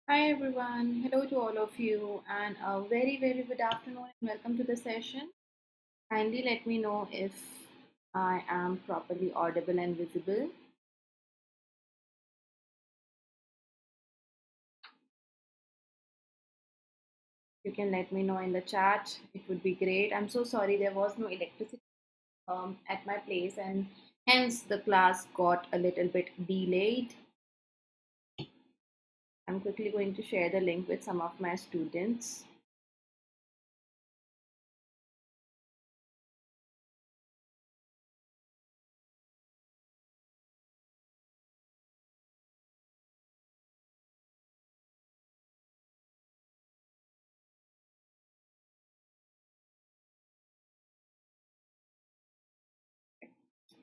Hi everyone, hello to all of you, and a very good afternoon and welcome to the session. Kindly let me know if I am properly audible and visible. You can let me know in the chat, it would be great. I'm so sorry there was no electricity at my place, and hence the class got a little bit delayed. I'm quickly going to share the link with some of my students.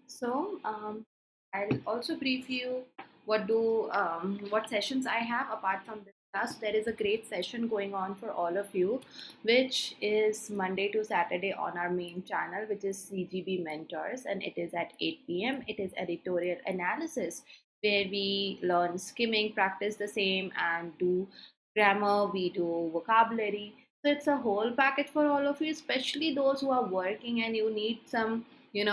So I'll also brief you what sessions I have apart from this class. There is a great session going on for all of you, which is Monday to Saturday on our main channel, which is CGB Mentors, and it is at 8 p.m. It is editorial analysis where we learn skimming, practice the same, and do grammar. We do vocabulary. So it's a whole package for all of you, especially those who are working and you need some you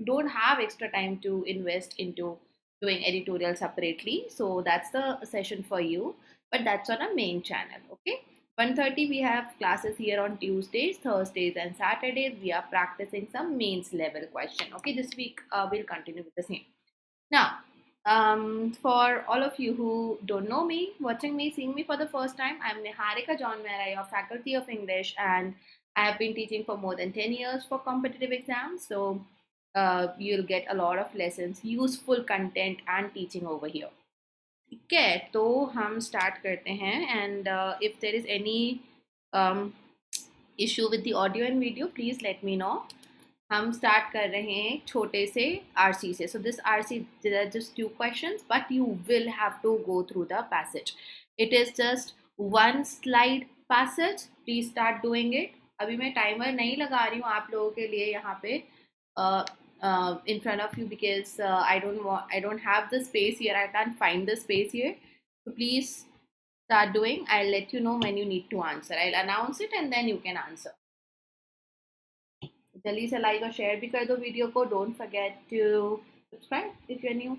don't have extra time to invest into doing editorial separately, so that's the session for you, but that's on a main channel. Okay, 1:30 we have classes here on Tuesdays, Thursdays and Saturdays. We are practicing some mains level question. Okay, this week we'll continue with the same. Now, for all of you who don't know me, watching me, seeing me for the first time, I'm Niharika Mam, your faculty of English, and I have been teaching for more than 10 years for competitive exams. So you'll get a lot of lessons, useful content, and teaching over here. ठीक है, तो हम start करते हैं, and if there is any um, issue with the audio and video, please let me know. हम start कर रहे हैं एक छोटे से आरसी से. So this RC, there are just two questions, but you will have to go through the passage. It is just one slide passage. Please start doing it. अभी मैं टाइमर नहीं लगा रही हूँ आप लोगों के लिए यहाँ पे in front of you, because I don't have the space here. I can't find the space here. So please start doing. I'll let you know when you need to answer. I'll announce it and then you can answer. जल्दी से like और share भी कर दो video को. Don't forget to subscribe if you are new.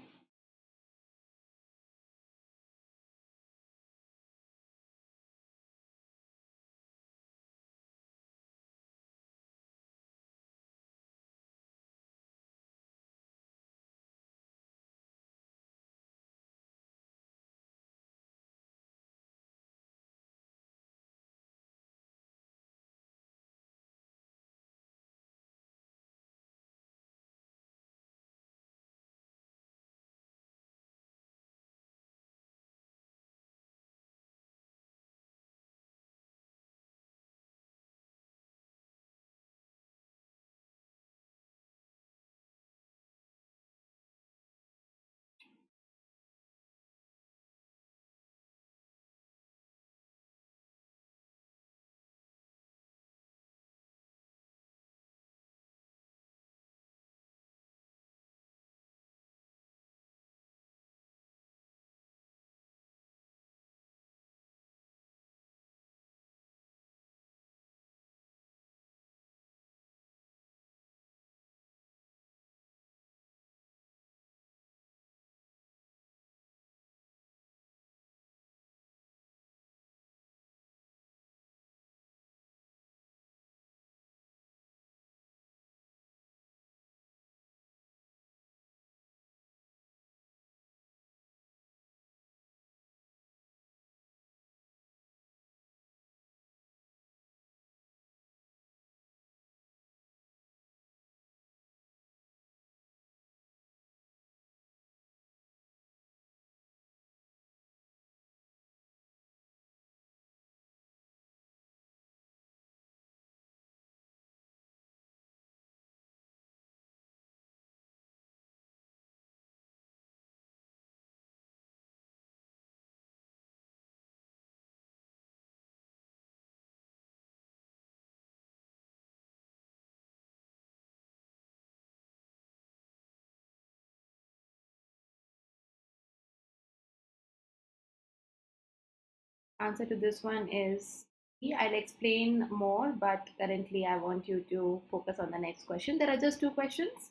Answer to this one is I'll explain more, but currently I want you to focus on the next question. There are just two questions.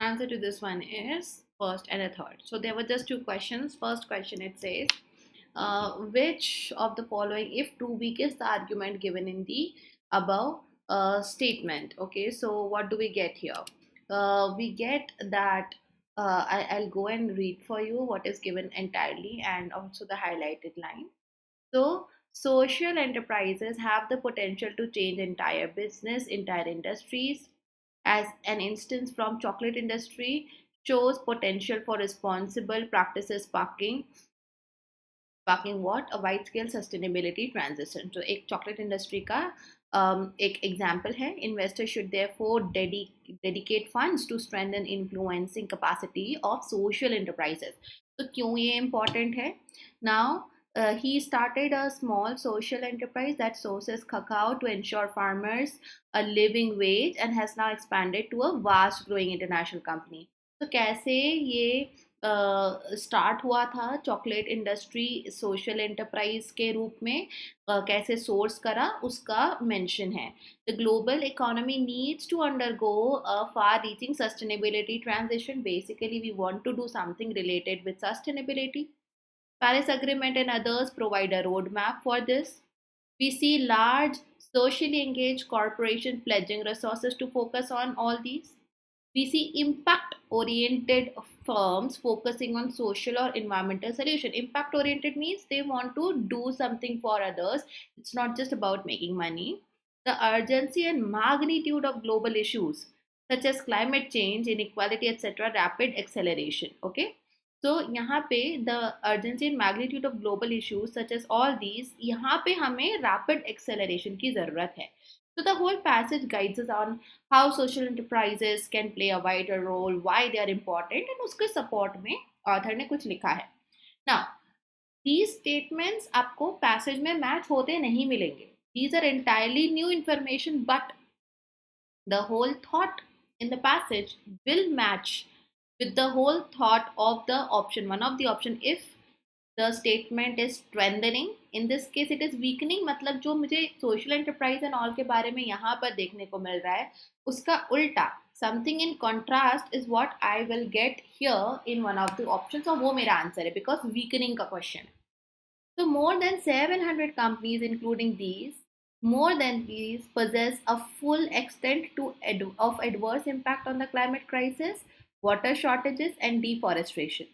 Answer to this one is first and a third. So there were just two questions. First question, it says, which of the following if true weakens the argument given in the above statement? Okay, so what do we get here? We get that I'll go and read for you what is given entirely and also the highlighted line. So social enterprises have the potential to change entire business, entire industries. As an instance from chocolate industry shows potential for responsible practices sparking what a wide scale sustainability transition. तो एक chocolate industry का एक example है. Investors should therefore dedicate funds to strengthen influencing capacity of social enterprises. तो क्यों ये important है? Now he started a small social enterprise that sources cacao to ensure farmers a living wage and has now expanded to a vast growing international company. तो कैसे ये start हुआ था chocolate industry social enterprise के रूप में, कैसे source करा उसका मेंशन है. The global economy needs to undergo a far reaching sustainability transition. Basically we want to do something related with sustainability. Paris Agreement and others provide a roadmap for this. We see large socially engaged corporations pledging resources to focus on all these. We see impact oriented firms focusing on social or environmental solution. Impact oriented means they want to do something for others. It's not just about making money. The urgency and magnitude of global issues such as climate change, inequality, etc. rapid acceleration. Okay, so यहाँ पे the urgency and magnitude of global issues such as all these, यहाँ पे हमें rapid acceleration की ज़रूरत है. So the whole passage guides us on how social enterprises can play a vital role, why they are important, and उसके support में author ने कुछ लिखा है. Now, these statements आपको passage में match होते नहीं मिलेंगे. These are entirely new information, but the whole thought in the passage will match with the whole thought of the option one of the option. If the statement is strengthening, in this case it is weakening. मतलब जो मुझे social enterprise and all के बारे में यहाँ पर देखने को मिल रहा है उसका उल्टा something in contrast is what I will get here in one of the options, और वो मेरा आंसर है because weakening का question है. So more than 700 companies, including these, more than these possess a full extent of adverse impact on the climate crisis, water shortages, and deforestation.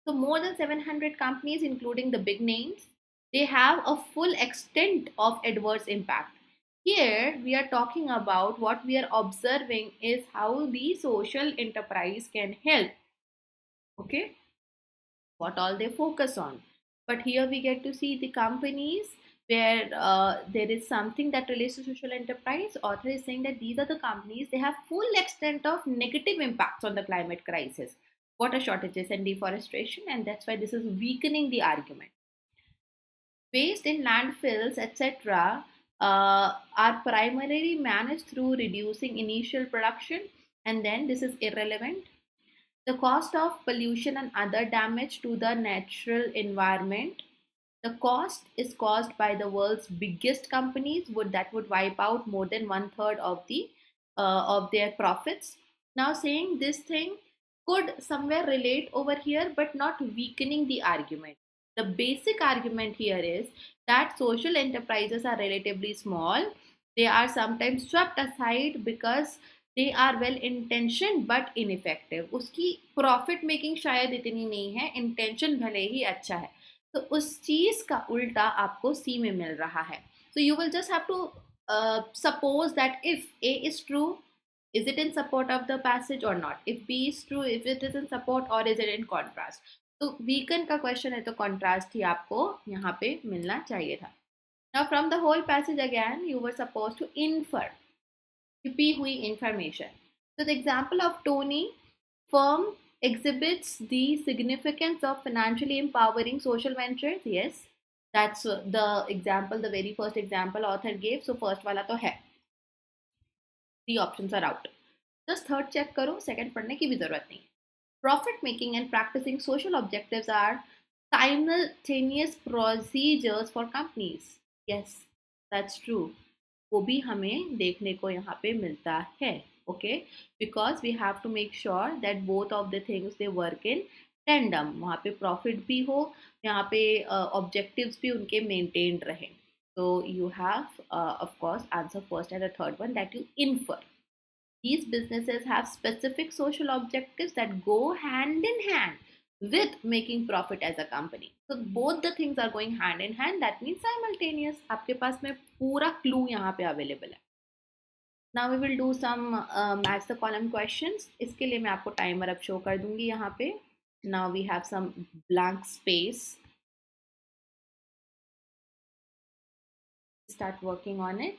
So more than 700 companies, including the big names, they have a full extent of adverse impact. Here we are talking about what we are observing is how the social enterprise can help. Okay, what all they focus on. But here we get to see the companies where there is something that relates to social enterprise. Author is saying that these are the companies, they have full extent of negative impacts on the climate crisis, water shortages and deforestation, and that's why this is weakening the argument. Waste in landfills, etc., are primarily managed through reducing initial production, and then this is irrelevant. The cost of pollution and other damage to the natural environment. The cost is caused by the world's biggest companies that would wipe out more than one third of their profits. Now, saying this thing could somewhere relate over here, but not weakening the argument. The basic argument here is that social enterprises are relatively small. They are sometimes swept aside because they are well intentioned but ineffective. उसकी profit making शायद इतनी नहीं है, intention भले ही अच्छा है, तो उस चीज का उल्टा आपको सी में मिल रहा है. So you will just have to suppose that if A is true, is it in support of the passage or not? If B is true, if it is in support or is it in contrast? तो weaken का question है, तो contrast ही आपको यहाँ पे मिलना चाहिए था. Now from the whole passage again you were supposed to infer छिपी हुई information. So the example of Tony firm exhibits the significance of financially empowering social ventures. Yes, that's the example, the very first example author gave. So first wala to hai. The options are out. Just third check karo, second पढ़ने की भी जरूरत नहीं. Profit making and practicing social objectives are simultaneous procedures for companies. Yes, that's true. वो भी हमें देखने को यहाँ पे मिलता है. Okay, because we have to make sure that both of the things they work in tandem. वहाँ पे profit भी हो, यहाँ पे objectives भी उनके maintained रहे. So you have of course answer first and the third one, that you infer. These businesses have specific social objectives that go hand in hand with making profit as a company. So both the things are going hand in hand. That means simultaneous. आपके पास में पूरा clue यहाँ पे available है. Now we will do some match the column questions. इसके लिए मैं आपको timer अब show कर दूंगी यहाँ पे. Now we have some blank space. Start working on it.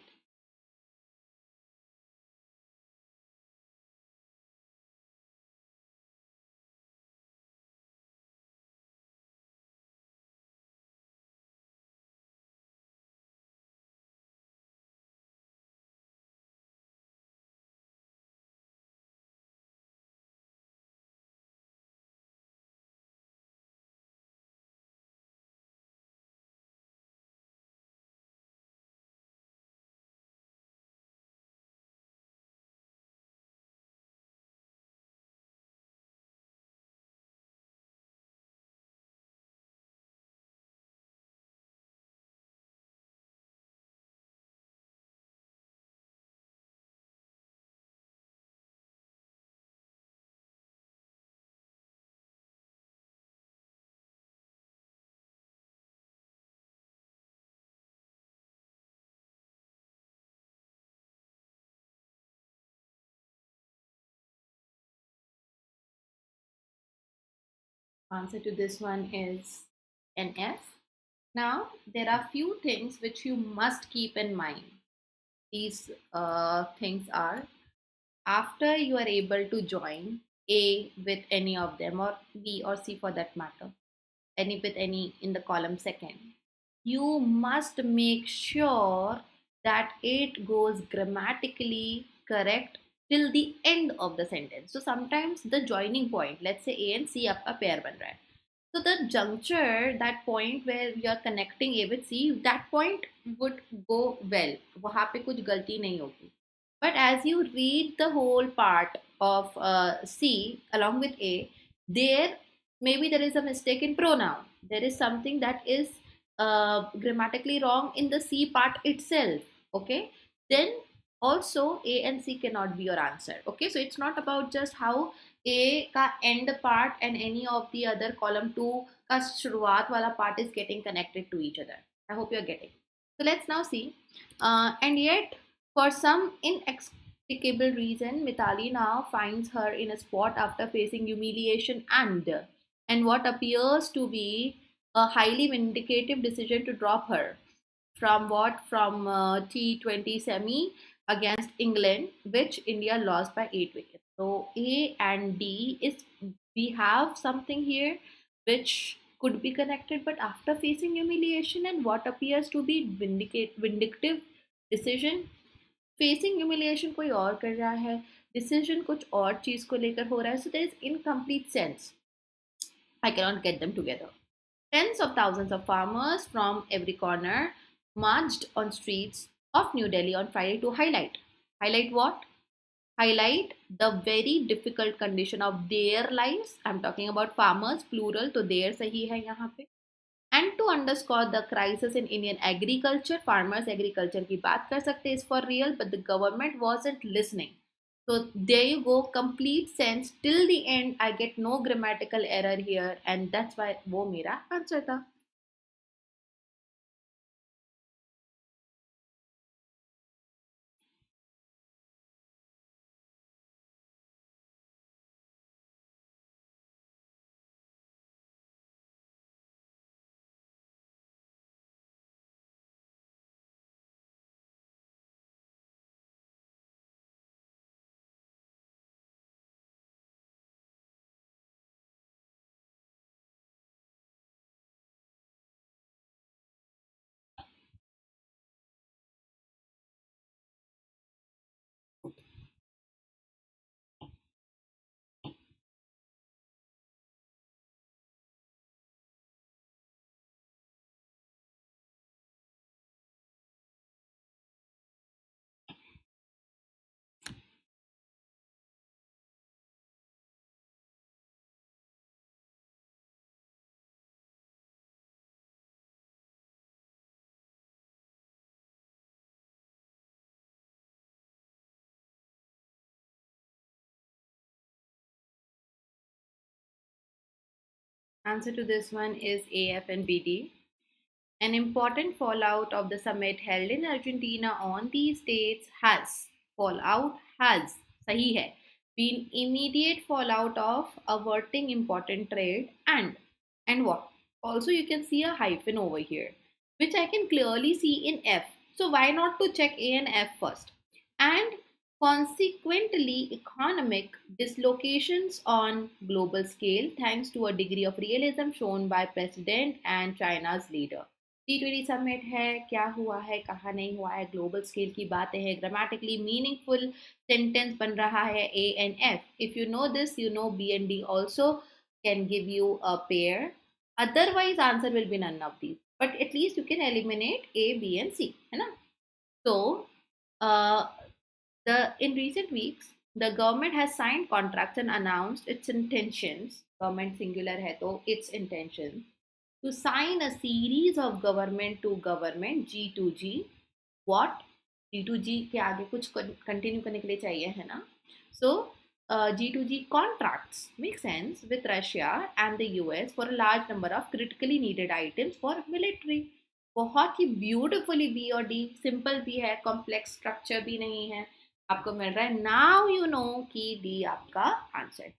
Answer to this one is NF. Now, there are few things which you must keep in mind. These things are, after you are able to join A with any of them, or B or C for that matter, any with any in the column second, you must make sure that it goes grammatically correct till the end of the sentence. So sometimes the joining point, let's say A and C आपका pair बन रहा है, so the juncture, that point where you are connecting A with C, that point would go well. वहाँ पे कुछ गलती नहीं होगी. But as you read the whole part of C along with A, maybe there is a mistake in pronoun. There is something that is grammatically wrong in the C part itself. Okay, then also A and C cannot be your answer. Okay, so it's not about just how A का end part and any of the other column 2 का शुरुआत वाला part is getting connected to each other. I hope you're getting. So let's now see. And yet, for some inexplicable reason, Mitali now finds her in a spot after facing humiliation and what appears to be a highly vindicative decision to drop her. From what? From T20 semi against England, which India lost by 8 wickets. So A and D is, we have something here which could be connected, but after facing humiliation and what appears to be vindictive decision, facing humiliation कोई और कर रहा है, decision कुछ और चीज को लेकर हो रहा है, so there is incomplete sense. I cannot get them together. Tens of thousands of farmers from every corner marched on streets of New Delhi on Friday to highlight what? Highlight the very difficult condition of their lives. I'm talking about farmers plural, तो their सही है यहाँ पे. And to underscore the crisis in Indian agriculture, farmers agriculture की बात कर सकते हैं, is for real, but the government wasn't listening. So there you go, complete sense till the end. I get no grammatical error here, and that's why वो मेरा answer था. Answer to this one is AF and BD. An important fallout of the summit held in Argentina on these states has sahi hai, been immediate fallout of averting important trade and what? Also, you can see a hyphen over here, which I can clearly see in F. So why not to check A and F first? And consequently, economic dislocations on global scale, thanks to a degree of realism shown by President and China's leader. T20 summit है, क्या हुआ है, कहाँ नहीं हुआ है, global scale की बातें हैं, ग्रामेटिकली मीनिंगफुल सेंटेंस बन रहा है A and F. If you know this, you know B and D also can give you a pair. Otherwise, answer will be none of these. But at least you can eliminate A, B, and C. है ना? So, uh, in recent weeks, the government has signed contracts and announced its intentions. Government singular है तो its intentions to sign a series of government to government G2G. What? G2G के आगे कुछ continue करने के लिए चाहिए है ना. So G2G contracts make sense with Russia and the US for a large number of critically needed items for military. बहुत ही ब्यूटिफुली बी और डी, सिंपल भी है, कॉम्प्लेक्स स्ट्रक्चर भी नहीं है, आपको मिल रहा है. नाउ यू नो कि डी आपका answer.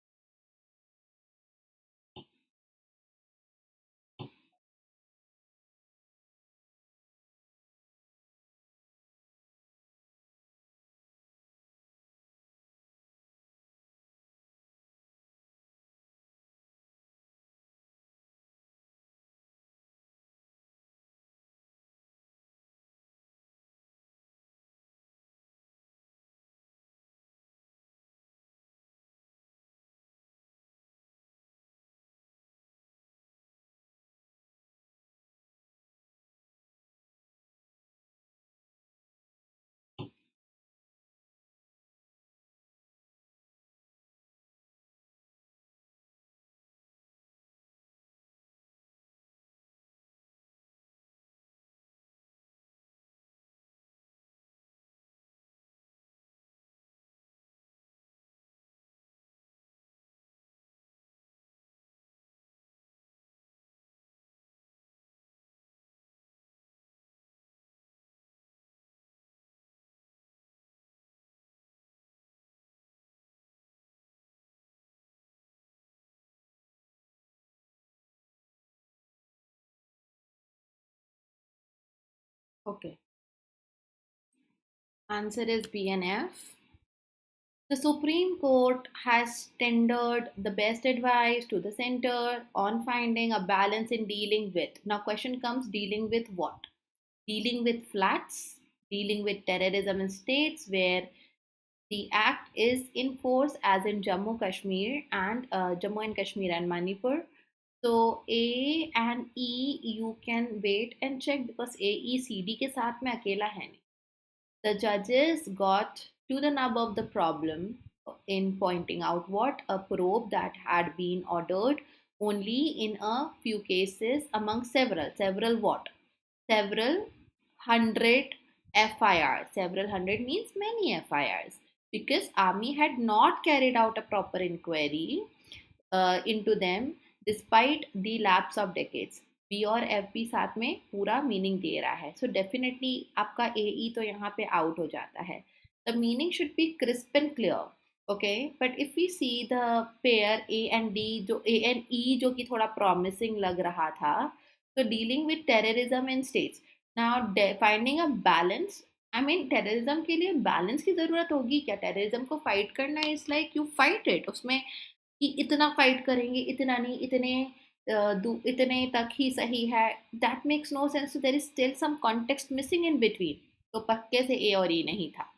Okay. Answer is B and F. The Supreme Court has tendered the best advice to the center on finding a balance in dealing with. Now, question comes, dealing with what? Dealing with floods, dealing with terrorism in states where the act is in force, as in Jammu and Kashmir and Manipur. So A and E you can wait and check because A, E, C, D के साथ में अकेला है नहीं. The judges got to the nub of the problem in pointing out what a probe that had been ordered only in a few cases among several what? Several hundred FIRs. Several hundred means many FIRs because army had not carried out a proper inquiry into them despite the lapse of decades. B और F भी साथ में पूरा meaning दे रहा है. So definitely आपका ए ई तो यहाँ पे आउट हो जाता है. The meaning should be crisp and clear. Okay, but if we see the pair A and D, जो ए एंड ई जो कि थोड़ा प्रॉमिसिंग लग रहा था, तो dealing with terrorism in states. Now finding a balance, I mean terrorism के लिए बैलेंस की ज़रूरत होगी क्या? टेररिज्म को फाइट करना is like you fight it, उसमें कि इतना फाइट करेंगे, इतना नहीं, इतने तक ही सही है. That makes no sense. There is still some context missing in between. तो पक्के से ए और ई नहीं था.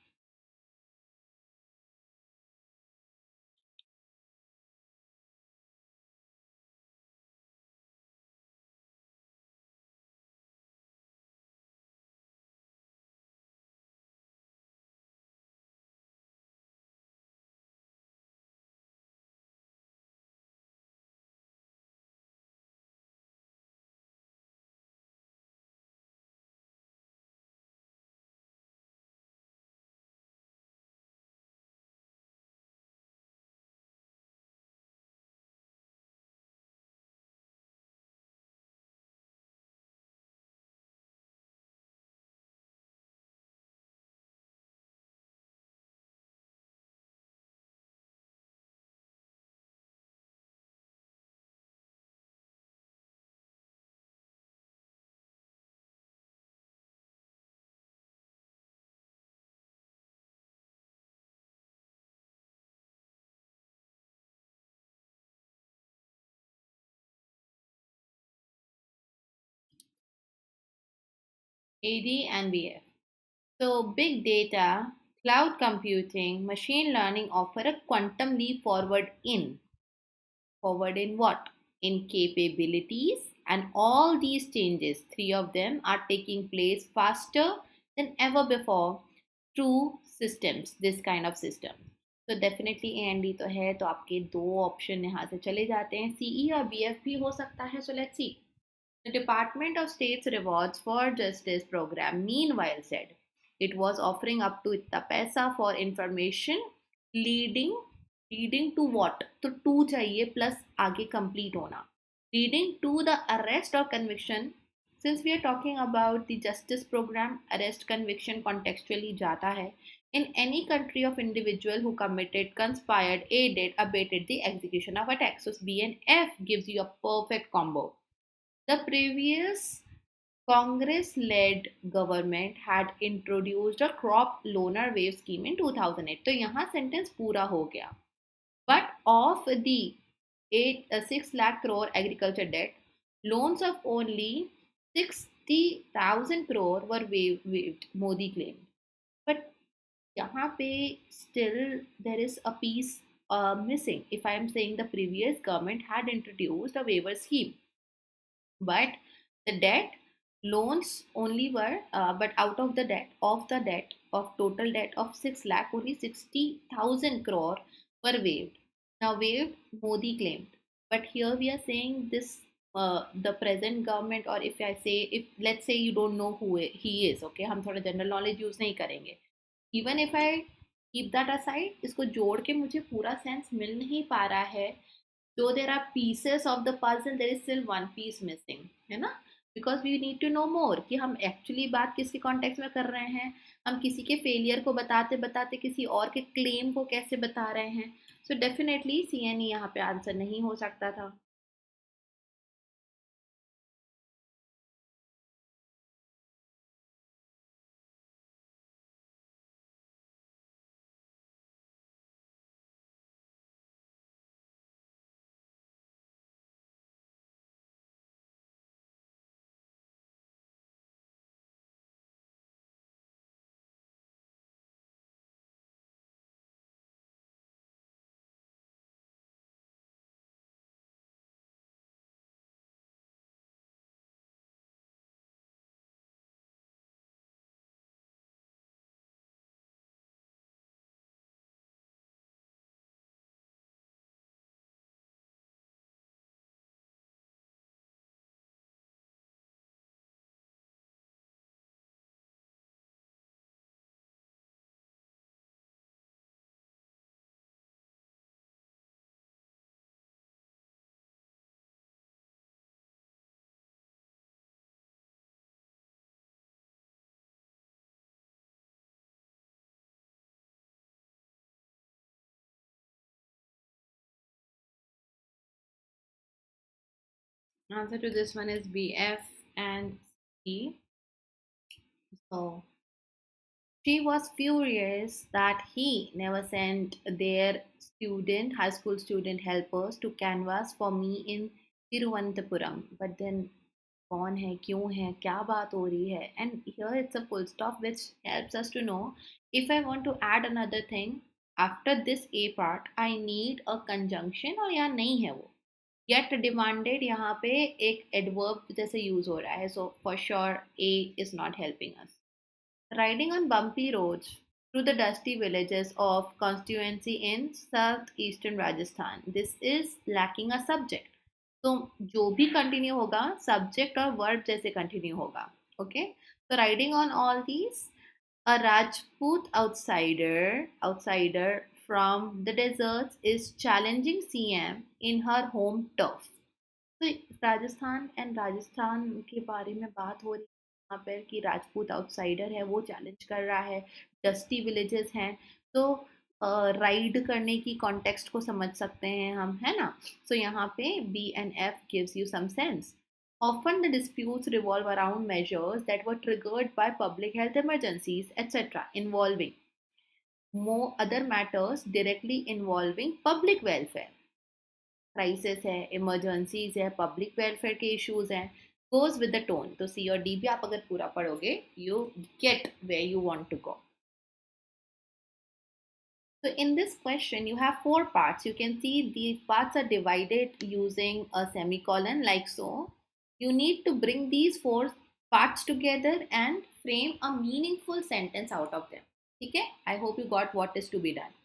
AD and BF. So big data, cloud computing, machine learning offer a quantum leap forward in what? In capabilities, and all these changes, three of them, are taking place faster than ever before through systems, this kind of system. तो definitely A and D तो है, तो आपके दो option यहाँ से चले जाते हैं. सीई और बीएफ भी हो सकता है. So let's see. The Department of State's Rewards for Justice program meanwhile said it was offering up to इतना पैसा for information leading leading to what? तो टू चाहिए प्लस आगे कंप्लीट होना. Leading to the arrest or conviction. Since we are talking about the justice program, arrest conviction contextually जाता है. In any country of individual who committed, conspired, aided, abetted the execution of a tax. So B and F gives you a perfect combo. The previous Congress led government had introduced a crop loaner wave scheme in 2008. तो यहाँ sentence पूरा हो गया. But of the 6 lakh crore agriculture debt, loans of only 60,000 crore were waived, Modi claimed. But यहाँ पे still there is a piece missing. If I am saying the previous government had introduced a waiver scheme, but the debt loans only were but out of the debt of total debt of 6 lakh, only 60,000 crore were waived. Now waived, Modi claimed, but here we are saying this the present government, or if I say, if let's say you don't know who he is, okay, हम थोड़ा general knowledge use नहीं करेंगे. Even if I keep that aside, इसको जोड़ के मुझे पूरा sense मिल नहीं पा रहा है. So there are pieces of the puzzle, there is still one piece missing, है ना? Because we need to know more कि हम actually बात किसके context में कर रहे हैं, हम किसी के failure को बताते बताते किसी और के claim को कैसे बता रहे हैं. So definitely CNE यहाँ पे आंसर नहीं हो सकता था. Answer to this one is B, F, and C. So she was furious that he never sent their high school student helpers to canvas for me in Tiruvananthapuram. But then, कौन है, क्यों है, क्या बात हो रही है? And here it's a full stop which helps us to know if I want to add another thing after this A part, I need a conjunction और यहाँ नहीं है वो. Yet demanded यहाँ पे एक adverb जैसे use हो रहा है. So for sure A is not helping us. Riding on bumpy roads through the dusty villages of constituency in southeastern Rajasthan. This is lacking a subject. तो जो भी कंटिन्यू होगा सब्जेक्ट और वर्ब जैसे कंटिन्यू होगा. Okay, so riding on all these, a Rajput outsider from the deserts is challenging CM in her home turf. तो राजस्थान के बारे में बात हो रही है यहाँ पर कि राजपूत आउटसाइडर है वो चैलेंज कर रहा है, डस्टी विलेजेस हैं. तो राइड करने की कॉन्टेक्स्ट को समझ सकते हैं हम, है ना. सो यहाँ पे B and F gives you some sense. Often the disputes revolve around measures that were triggered by public health emergencies, etc., involving more other matters directly involving public welfare. Crisis है, इमरजेंसीज है, public welfare के issues हैं, goes with the tone. तो C और D भी आप अगर पूरा पढ़ोगे you get where you want to go. So in this question you have 4 parts. You can see these parts are divided using a semicolon like so. You need to bring these 4 parts together and frame a meaningful sentence out of them. Okay, I hope you got what is to be done.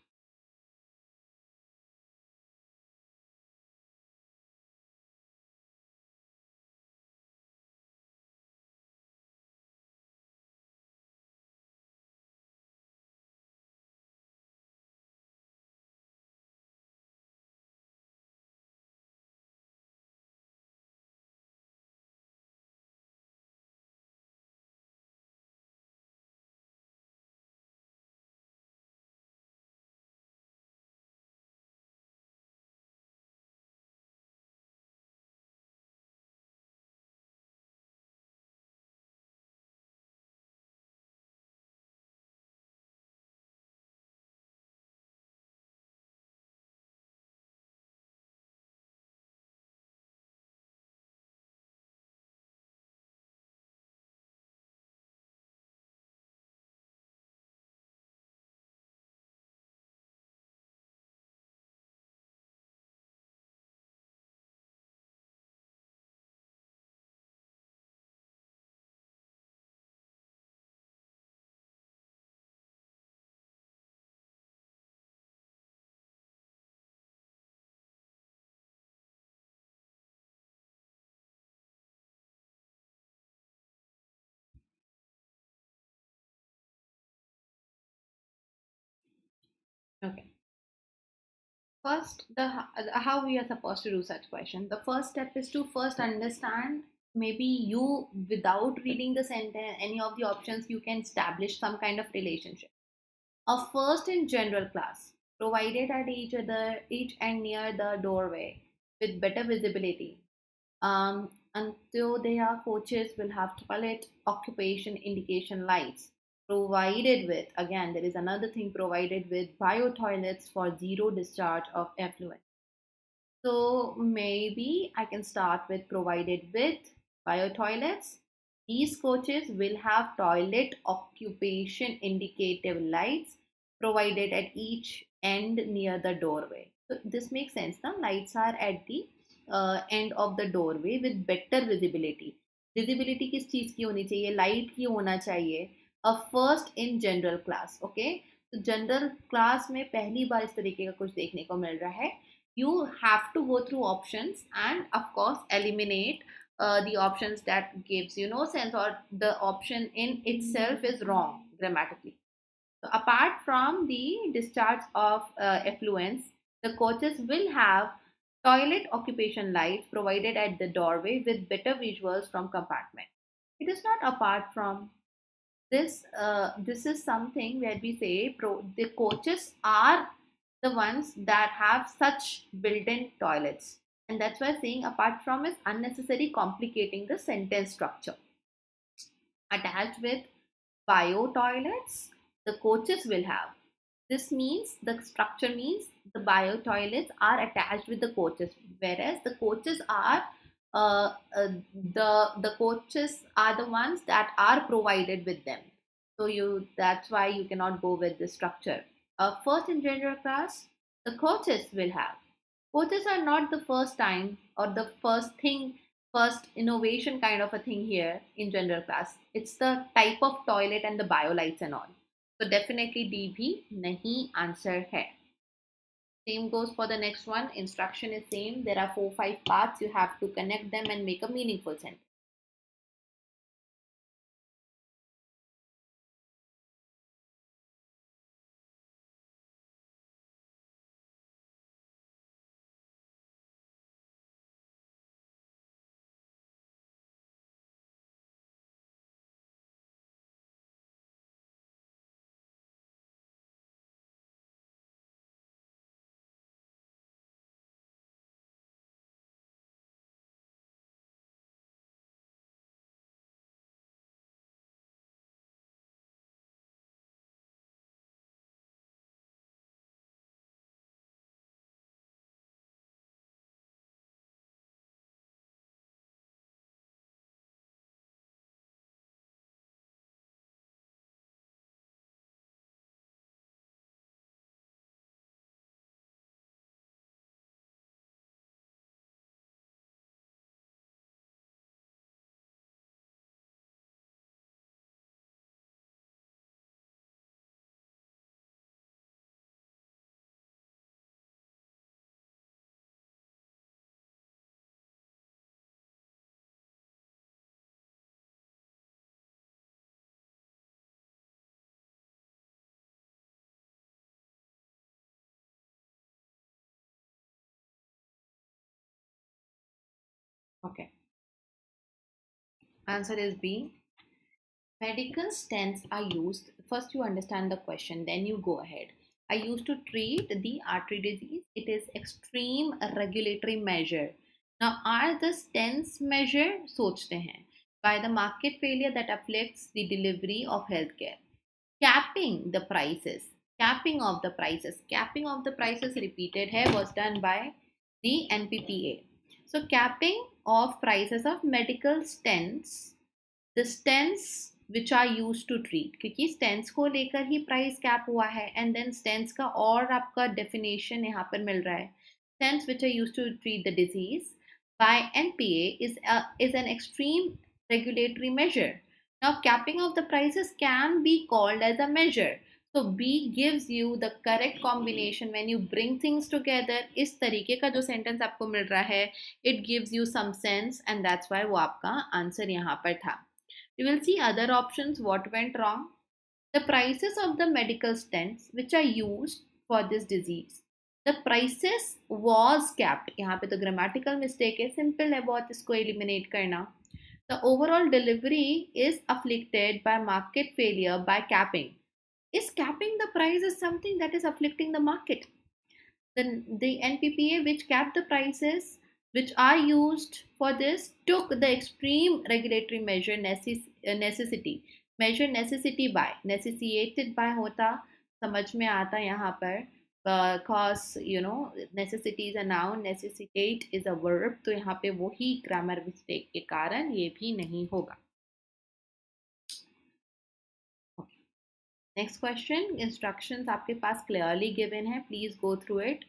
Okay. First, the how we are supposed to do such question. The first step is to first understand. Maybe you, without reading the sentence, any of the options, you can establish some kind of relationship. A first in general class, provided at each and near the doorway, with better visibility. Antyodaya coaches will have toilet occupation indication lights provided with, again there is another thing, provided with bio toilets for zero discharge of effluent. So maybe I can start with provided with bio toilets. These coaches will have toilet occupation indicative lights provided at each end near the doorway. So this makes sense. The lights are at the end of the doorway with better visibility. Visibility किस चीज़ की होनी चाहिए? Light की होना चाहिए. A first in general class. Okay. तो general class में पहली बार इस तरीके का कुछ देखने को मिल रहा है. You have to go through options and of course eliminate the options that gives you no sense or the option in itself is wrong grammatically. So apart from the discharge of effluents, the coaches will have toilet occupation lights provided at the doorway with better visuals from compartment. It is not apart from this. This is something where we say the coaches are the ones that have such built-in toilets. And that's why saying apart from is unnecessary complicating the sentence structure. Attached with bio toilets, the coaches will have. This means the structure means the bio toilets are attached with the coaches, whereas the coaches are uh, uh, the coaches are the ones that are provided with them. So you that's why you cannot go with the structure. First in general class, the coaches will have. Coaches are not the first time or the first thing, first innovation kind of a thing here in general class. It's the type of toilet and the biolights and all. So definitely D भी नहीं answer है. Same goes for the next one. Instruction is same. There are 4-5 parts. You have to connect them and make a meaningful sentence. Okay. Answer is B. Medical stents are used. First, you understand the question, then you go ahead. I used to treat the artery disease. It is extreme regulatory measure. Now, are the stents measure? सोचते हैं. By the market failure that afflicts the delivery of healthcare. Capping the prices. Capping of the prices repeated here was done by the NPPA. So, capping of prices of medical stents, the stents which are use to treat, क्योंकि stents को लेकर ही price cap हुआ है and then स्टेंस का और आपका definition यहाँ पर मिल रहा है. Stents which are use to treat the disease by NPA is an extreme regulatory measure. Now, capping of the prices can be called as a measure. So B gives you the correct combination when you bring things together. इस तरीके का जो sentence आपको मिल रहा है, it gives you some sense and that's why वो आपका answer यहाँ पर था. You will see other options. What went wrong? The prices of the medical stents which are used for this disease. The prices was capped. यहाँ पे तो grammatical mistake है. Simple है बहुत इसको eliminate करना. The overall delivery is afflicted by market failure by capping. Is capping the price is something that is afflicting the market? The NPPA which capped the prices which are used for this took the extreme regulatory measure necessity. Measure necessity by, necessitated by होता समझ में आता यहाँ पर, cause you know necessity is a noun, necessitate is a verb, तो यहाँ पे वही grammar mistake के कारण ये भी नहीं होगा. Next question. Instructions आपके पास clearly given है. Please go through it.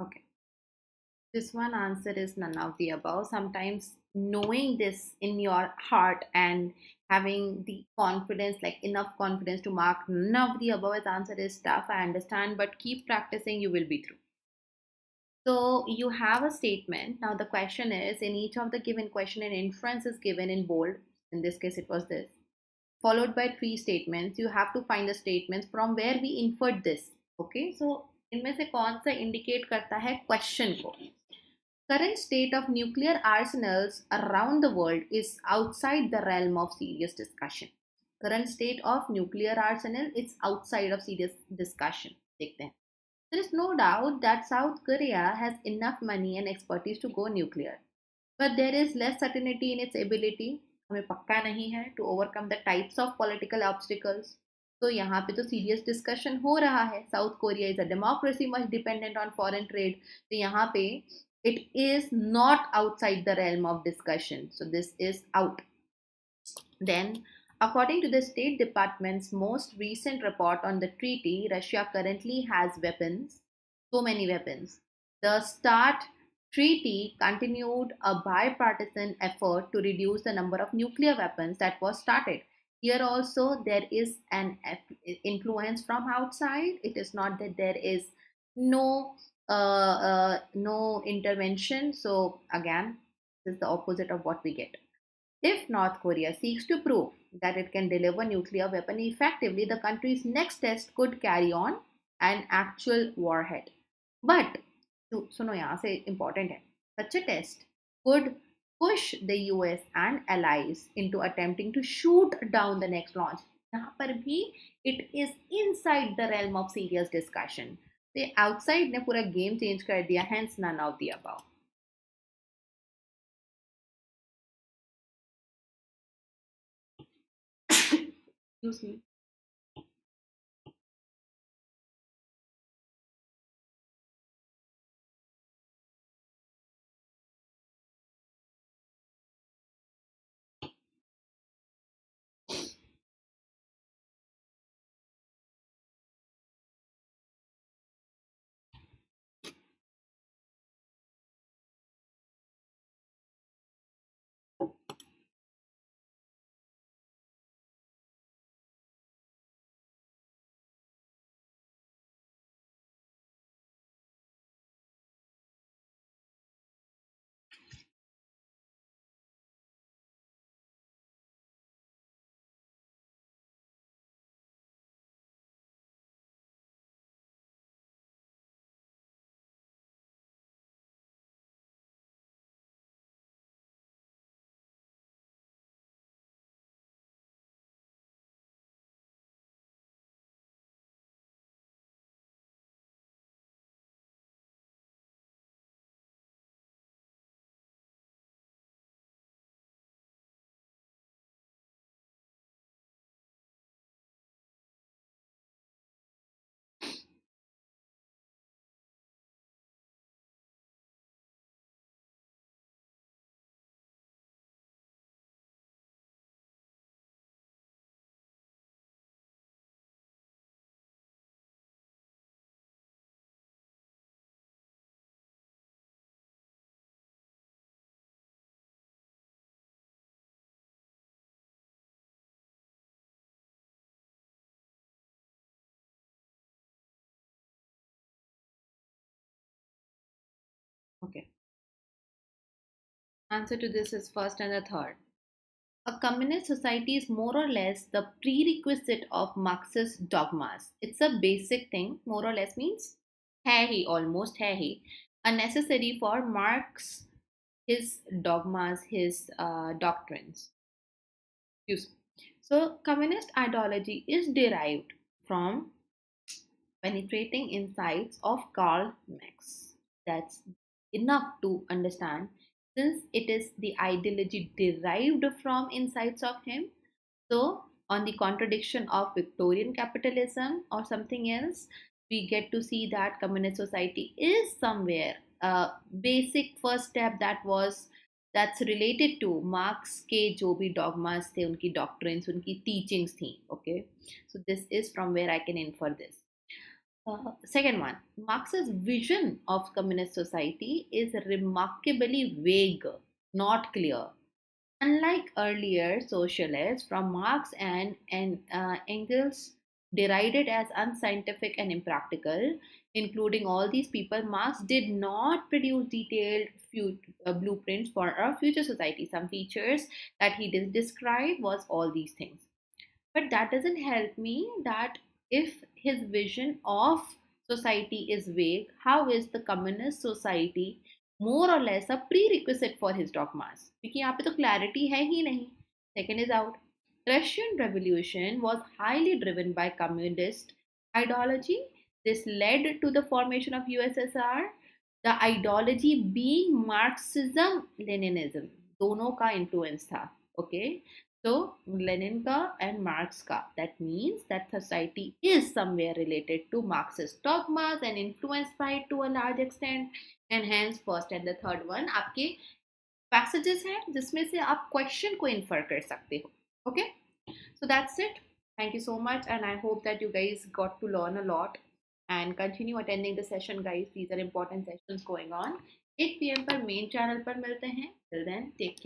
Okay. This one answer is none of the above. Sometimes knowing this in your heart and having the confidence, like enough confidence to mark none of the above as answer is tough. I understand, but keep practicing, you will be through. So you have a statement. Now the question is, in each of the given question, an inference is given in bold. In this case, it was this. Followed by three statements. You have to find the statements from where we inferred this. Okay. So इनमें से कौन सा indicate करता है question को? Current state of nuclear arsenals around the world is outside the realm of serious discussion. Current state of nuclear arsenal is outside of serious discussion. देखते हैं. There is no doubt that South Korea has enough money and expertise to go nuclear, but there is less certainty in its ability. हमें पक्का नहीं है to overcome the types of political obstacles. तो यहाँ पे तो serious discussion हो रहा है. South Korea is a democracy much dependent on foreign trade. तो यहाँ पे it is not outside the realm of discussion. So this is out. Then, according to the State Department's most recent report on the treaty, Russia currently has weapons, so many weapons. The START treaty continued a bipartisan effort to reduce the number of nuclear weapons that was started. Here also, there is an influence from outside. It is not that there is no no intervention. So again, this is the opposite of what we get. If North Korea seeks to prove that it can deliver nuclear weapon effectively, the country's next test could carry on an actual warhead. But सुनो यहाँ से important है. Such a test could push the US and allies into attempting to shoot down the next launch. यहाँ पर भी it is inside the realm of serious discussion. तो outside ने पूरा game change कर दिया. Hence none of the above. Excuse me. Okay. Answer to this is first and the third. A communist society is more or less the prerequisite of Marxist dogmas. It's a basic thing, more or less means hai hi, almost hai hi, a necessary for Marx, his dogmas, his doctrines. Excuse me. So, communist ideology is derived from penetrating insights of Karl Marx. That's enough to understand since it is the ideology derived from insights of him. So, on the contradiction of Victorian capitalism or something else, we get to see that communist society is somewhere a basic first step that's related to Marx के जो भी dogmas थे, उनकी doctrines, उनकी teachings थी. Okay, so this is from where I can infer this. Second one, Marx's vision of communist society is remarkably vague, not clear. Unlike earlier socialists from Marx and Engels derided as unscientific and impractical, including all these people, Marx did not produce detailed blueprints for a future society. Some features that he did describe was all these things. But that doesn't help me that if his vision of society is vague, how is the communist society more or less a prerequisite for his dogmas? क्योंकि यहाँ पे तो clarity है ही नहीं. Second is out. Russian Revolution was highly driven by communist ideology. This led to the formation of USSR. The ideology being Marxism, Leninism. दोनों का influence था. Okay. So Lenin ka and Marx ka, that means that society is somewhere related to Marxist dogmas and influenced by it to a large extent, and hence first and the third one आपके passages हैं जिसमें से आप question को infer कर सकते हो. Okay, so that's it. Thank you so much, and I hope that you guys got to learn a lot and continue attending the session, guys. These are important sessions going on. 8 PM पर main channel पर मिलते हैं. Till then, take care.